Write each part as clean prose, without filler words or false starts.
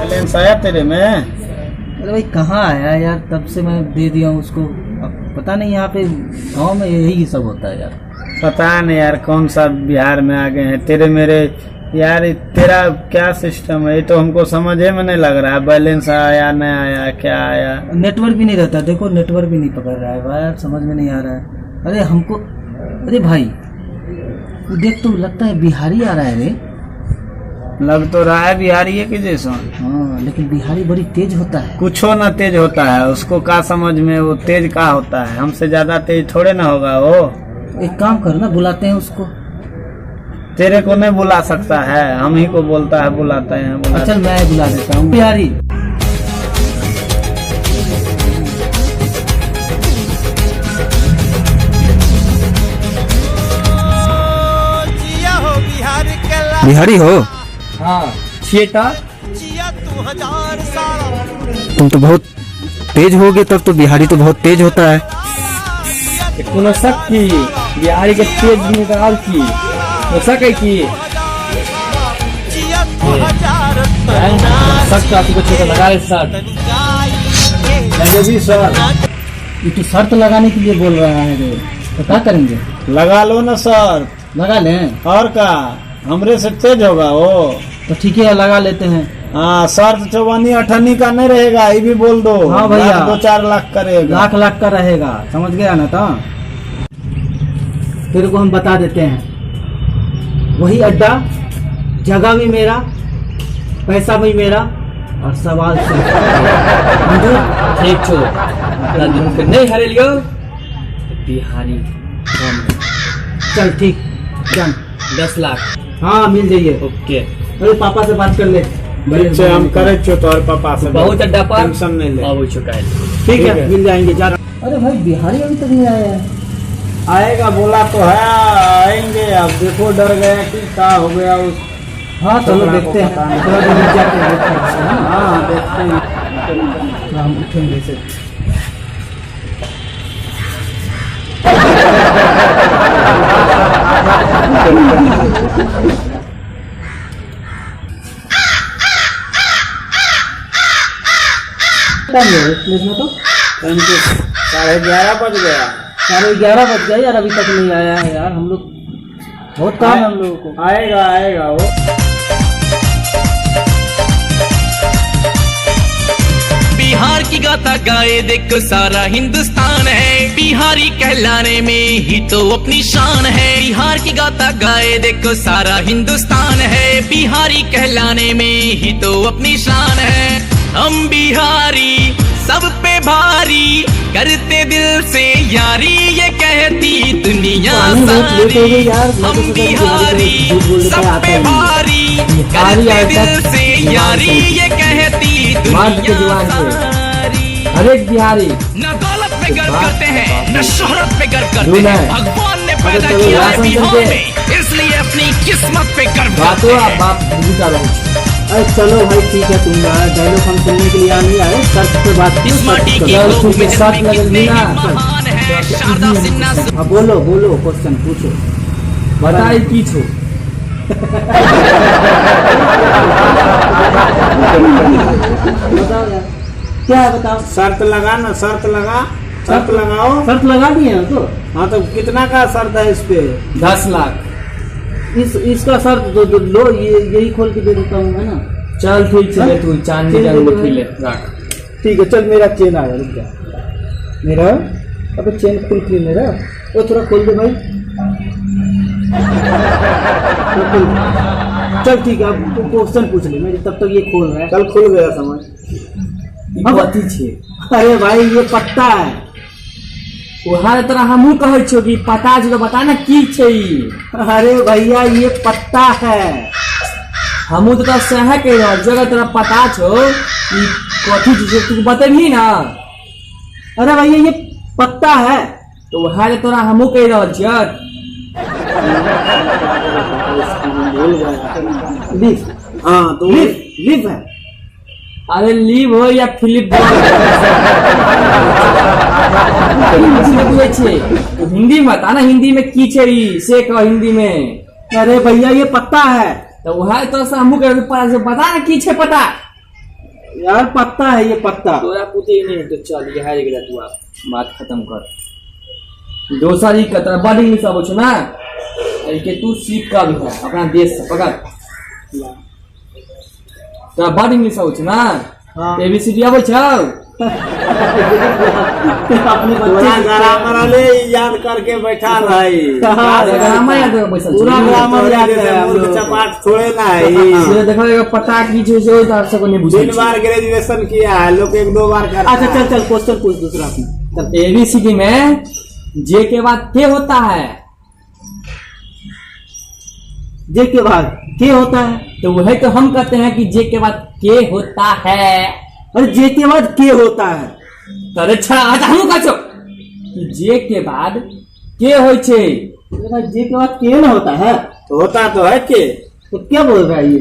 Balance आया तेरे में? अरे भाई कहाँ आया यार, तब से मैं दे दिया हूँ उसको। अब पता नहीं यहाँ पे गाँव में यही सब होता है यार। पता नहीं यार कौन सा बिहार में आ गए हैं तेरे मेरे यार। तेरा क्या सिस्टम है ये तो हमको समझ में नहीं लग रहा है। बैलेंस आया नहीं आया क्या आया? नेटवर्क भी नहीं रहता, देखो नेटवर्क भी नहीं पकड़ रहा है भाई, समझ में नहीं आ रहा है। अरे हमको, अरे भाई देख तो लगता है बिहारी आ रहा है रे। लग तो रहा है बिहारी है कि जैसा। हाँ लेकिन बिहारी बड़ी तेज होता है। कुछो ना तेज होता है, उसको क्या समझ में, वो तेज का होता है, हमसे ज्यादा तेज थोड़े ना होगा वो। एक काम कर ना, बुलाते हैं उसको। तेरे को नहीं बुला सकता है, हम ही को बोलता है बुलाते हैं। चल मैं बुला देता हूँ बिहारी। बिहारी हो? हाँ थिएटर। तुम तो बहुत तेज होगे, तब तो बिहारी तो बहुत तेज होता है। कोनो शक की बिहारी के तेज निकाल की शक है की लगा सर। ये तो शर्त लगाने के लिए बोल रहा है रे, तो क्या करेंगे? लगा लो ना सर। लगा लें और का हमरे से तेज होगा वो? तो ठीक है लगा लेते हैं। हाँ शर्त 54-58 का नहीं रहेगा, ये भी बोल दो। हाँ भैया 2-4 लाख करेगा। लाख का रहेगा, समझ गया ना? तो फिर को हम बता देते हैं, वही अड्डा, जगह भी मेरा, पैसा भी मेरा और सवाल ठीक छो नहीं हरे लियो बिहारी। चल ठीक डन, 10 लाख। हाँ मिल जाइए। ओके। अरे पापा से बात कर ले। हम करे चो तो और पापा से बहुत अड्डा पर टेंशन नहीं ले। हो चुका है। ठीक है मिल जाएंगे जा रहा। अरे भाई बिहारी अभी तक नहीं आया है। आएगा बोला तो है, आएंगे। अब देखो डर गया कि क्या हो गया उस। हाँ चलो देखते हैं, थोड़ा देर जाके देखते हैं। हाँ देखते हैं, हम उठेंगे से। तो 11:30 बज गया। 11:30 बज गए यार, अभी तक नहीं आया है यार। हम लोग बहुत काम है हम लोगों को। आएगा वो। बिहार की गाता गाए देखो सारा हिंदुस्तान है, बिहारी कहलाने में ही तो अपनी शान है। बिहार की गाता गाए देखो सारा हिंदुस्तान है, बिहारी कहलाने में ही तो अपनी शान है। हम बिहारी सब पे भारी, करते दिल से यारी, ये कहती दुनिया सारी। हम बिहारी सब पे भारी, करते दिल से यारी, ये कहती दुनिया सारी। हर एक बिहारी न दौलत पे गर्व करते हैं, न शोहरत पे गर्व करते हैं। भगवान ने पैदा किया है बिहार में, इसलिए अपनी किस्मत पे गर्व करते हैं। अरे चलो भाई ठीक है, तुम डायलॉग हम सुनने के लिए आ नहीं आए, शर्त पे बात इस माटी की लोग में जितने कितने ही महान है, शारदा सिन्हा। हाँ बोलो क्वेश्चन पूछो, बताए पूछो। बताओ यार क्या है, बताओ। शर्त लगा ना, शर्त लगाओ। शर्त लगा दिए हैं तो। हाँ तो कितना का शर्त है इस पे? 10 लाख। इसका शर्त लो, यही खोल के दे देता हूँ, है ना? चल ठीक चले, तू चांदी का अंगूठी ले रख। ठीक है चल, मेरा चेन आया, रुक जा। मेरा अब चेन खुल के मेरा वो थोड़ा खोल दे भाई। चल ठीक है, अब तू क्वेश्चन पूछ ले, मैं तब तक ये खोल रहा है। कल खुल गया समझ। अरे भाई ये पत्ता है। वहाँ तरह हमू कहे छो कि पता जो बता ना की छे। अरे भैया ये पत्ता है। हमू तो सह के जगह तेरा पता छो कि कथी तू बतेबी ना। अरे भैया ये पत्ता है, तो वहाँ तोरा हमू कह रहा छियै। हाँ तो लीफ है। अरे लीव हो या फिलिप हिंदी में बता ना, हिंदी में की छे से कह हिंदी में। अरे भैया ये पत्ता है, तो वह तो हमू के बता ना की छे पता। यार पत्ता है ये पत्ता। तोरा पुते ही नहीं तो चल ये हार गेला तू आप बात खत्म कर दोसर ही कतरा बड़ इंग्लिश आबो छ ना के तू सीख का भी है अपना देश से पकड़ तोरा बड़ इंग्लिश आबो छ ना हाँ। एबीसीडी आबो छ अपने पूरा बच्चे ग्रामर वाले याद करके बैठा भाई। ग्रामर याद कर बैसल पूरा ग्रामर याद है हम मूर्ख लोग। चपाट थोड़े ना है ये देखो पता की छै से तार से को नहीं बुझे 3 बार ग्रेजुएशन किया है, लोग 1-2 बार करता अच्छा है। चल क्वेश्चन पूछ दूसरा अपना। एबीसीडी में जे के बाद के होता है जे के बाद के होता है। तो वही तो हम कहते हैं कि जे के बाद के होता है अरे जे के बाद के होता है। तो अच्छा हम कहछो कि जे के बाद के होय छै अरे भाई जे के बाद के ना होता है तो होता तो है के तो क्या बोल रहा है ये।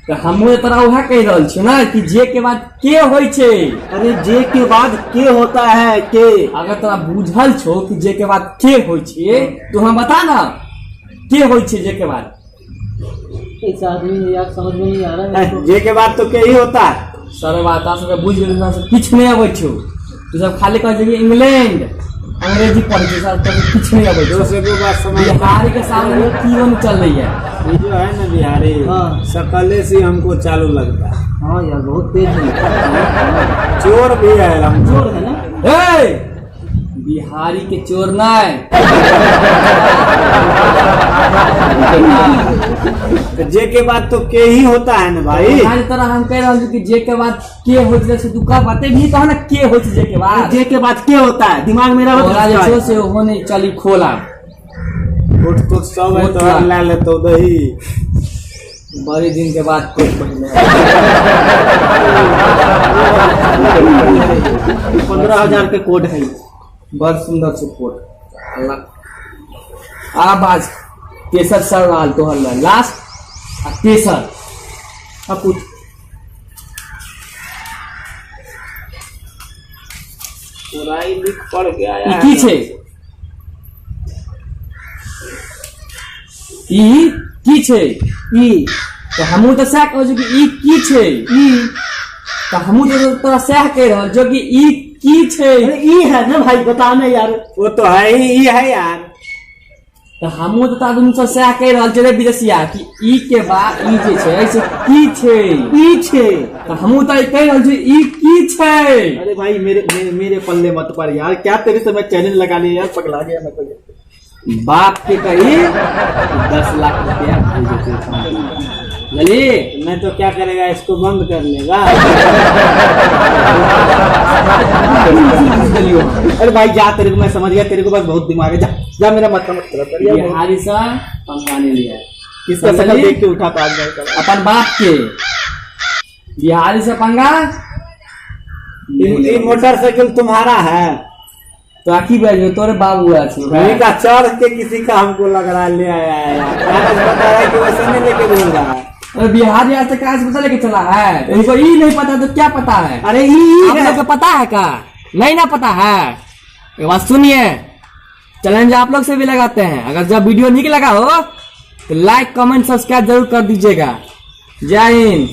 तो हम तोरा उहे कह रहल छी ना कि जे के बाद के होय छै। अरे जे के बाद के होता है के। अगर तोरा बुझल छो कि जे के बाद के होय छै तो हम बता ना के होय छै जे के बाद। इस आदमी ने यार समझ में नहीं आ रहा है। जे के बाद तो के ही होता है। सर बात सब बुझ गेल ना किछ नहीं आबै छौ तू सब खाली कह जे इंग्लैंड अंग्रेजी पढ़ के सर तो किछ नहीं आबै छौ। 2 बात समझ बिहार के सामने क्यों नहीं चल रही है। ये जो है ना बिहारी हाँ। सकले से हमको चालू लगता है। हाँ यार बहुत तेज है। चोर भी है हम जोर है ना। ए बिहारी के चोर नहीं तो जे के बाद तो के ही होता है ना भाई। हर तरह हम कह रहे कि जे के बाद के हो जैसे तू का बातें भी कहा ना के हो जे के बाद जे के बाद के होता है दिमाग मेरा तोरा जे छो से होने चली खोला उठ तो सब है तो हर ला ले तो दही बड़े दिन के बाद कुछ पहले 15,000 के कोड है। बड़ सुंदर से कोट अल्लाह आ बाज तेसर सवाल तो हल्ला लास्ट आ तेसर अब पूछ। पुराई लिख पड़ गया ई यार। की छै ई की छै ई तो हमहू तो सह कहै छी कि ई की छै ई तो हमहू तो तोरा सह कह रहल जो कि ई की छै। अरे ई है ना भाई बताना यार। वो तो है ही है यार। तो हमहू तो आदमी सब सह कह रहल छै रे विदेशिया कि ई के बाद ई जे छै ऐसे की छै ई छे। तो हमहू तो कह रहल छी ई की छै। अरे भाई मेरे पल्ले मत पर यार। क्या तेरे से मैं चैलेंज लगा लिया यार पगला गया मैं तो। बाप के कही 10 लाख रुपया भेज चली नहीं तो क्या करेगा, इसको बंद कर लेगा। अरे भाई जा तेरे को मैं समझ गया। तेरे को बस बहुत दिमाग है। जा जा मेरा मत खराब कर यार। बिहारी सा पंखाने लिया किसका शक्ल देख के उठा तो आज मैं अपन बाप के बिहारी से पंगा ये मोटरसाइकिल तुम्हारा है? तो आखी बैठ तोरे बाबू है वही का चढ़ के किसी का हमको लग रहा है ले आया है यार। कागज बता रहा है कि वैसे नहीं लेके घूम रहा है। अरे बिहारी आज तक कागज पता लेके चला है। इनको ई नहीं पता तो क्या पता है? अरे ई आप लोग को पता है क्या? नहीं ना पता है। एक बात सुनिए, चैलेंज आप लोग से भी लगाते हैं। अगर जब वीडियो ठीक लगा हो तो लाइक कमेंट सब्सक्राइब जरूर कर दीजिएगा। जय हिंद।